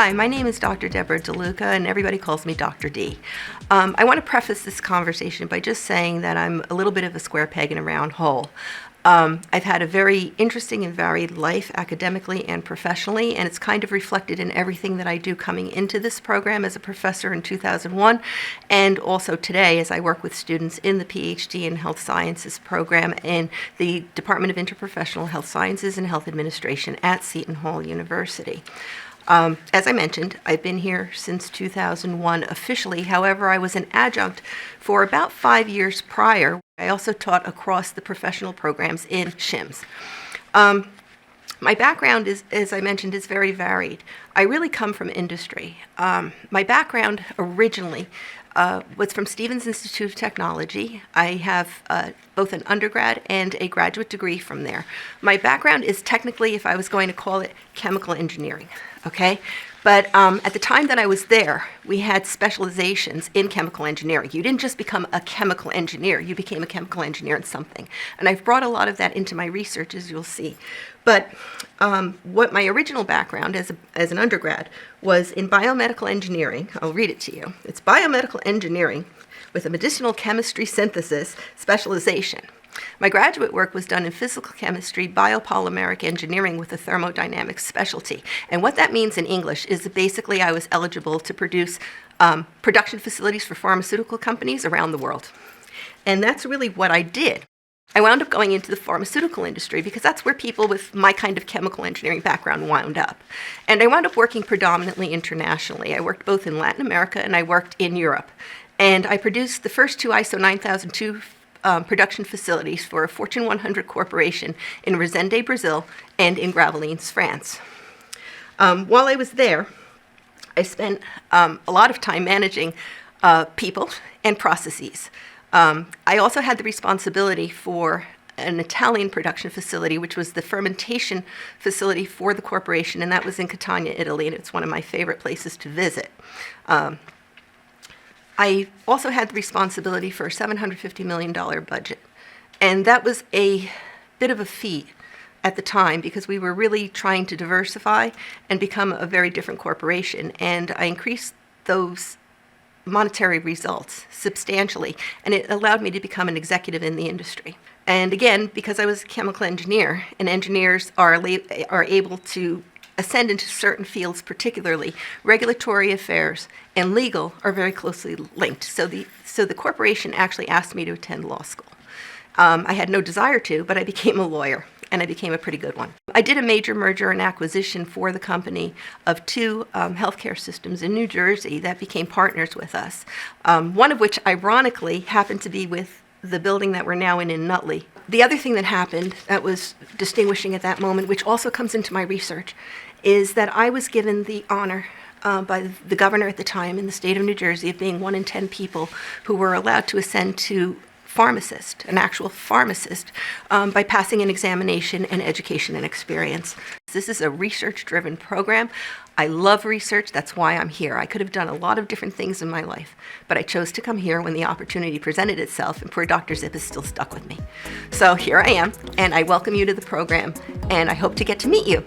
Hi, my name is Dr. Deborah DeLuca, and everybody calls me Dr. D. I want to preface this conversation by just saying that I'm a little bit of a square peg in a round hole. I've had a very interesting and varied life academically and professionally, and it's kind of reflected in everything that I do coming into this program as a professor in 2001, and also today as I work with students in the Ph.D. in Health Sciences program in the Department of Interprofessional Health Sciences and Health Administration at Seton Hall University. As I mentioned, I've been here since 2001 officially. However, I was an adjunct for about 5 years prior. I also taught across the professional programs in SHIMS. My background is, as I mentioned, is very varied. I really come from industry. My background originally was from Stevens Institute of Technology. I have both an undergrad and a graduate degree from there. My background is technically, if I was going to call it, chemical engineering, okay? But at the time that I was there, we had specializations in chemical engineering. You didn't just become a chemical engineer, you became a chemical engineer in something. And I've brought a lot of that into my research, as you'll see. But what my original background as an undergrad was in biomedical engineering. I'll read it to you. It's biomedical engineering with a medicinal chemistry synthesis specialization. My graduate work was done in physical chemistry, biopolymeric engineering with a thermodynamics specialty. And what that means in English is that basically I was eligible to produce production facilities for pharmaceutical companies around the world. And that's really what I did. I wound up going into the pharmaceutical industry because that's where people with my kind of chemical engineering background wound up. And I wound up working predominantly internationally. I worked both in Latin America and I worked in Europe. And I produced the first two ISO 9002 production facilities for a Fortune 100 corporation in Resende, Brazil, and in Gravelines, France. While I was there, I spent a lot of time managing people and processes. I also had the responsibility for an Italian production facility, which was the fermentation facility for the corporation, and that was in Catania, Italy, and it's one of my favorite places to visit. I also had the responsibility for a $750 million budget, and that was a bit of a feat at the time because we were really trying to diversify and become a very different corporation, and I increased those monetary results substantially, and it allowed me to become an executive in the industry. And again, because I was a chemical engineer, and engineers are able to ascend into certain fields, particularly regulatory affairs and legal are very closely linked. So the corporation actually asked me to attend law school. I had no desire to, but I became a lawyer, and I became a pretty good one. I did a major merger and acquisition for the company of two healthcare systems in New Jersey that became partners with us, one of which ironically happened to be with the building that we're now in Nutley. The other thing that happened that was distinguishing at that moment, which also comes into my research, is that I was given the honor by the governor at the time in the state of New Jersey of being 1 in 10 people who were allowed to ascend to pharmacist, an actual pharmacist, by passing an examination and education and experience. This is a research-driven program. I love research. That's why I'm here. I could have done a lot of different things in my life, but I chose to come here when the opportunity presented itself, and poor Dr. Zip is still stuck with me. So here I am, and I welcome you to the program, and I hope to get to meet you.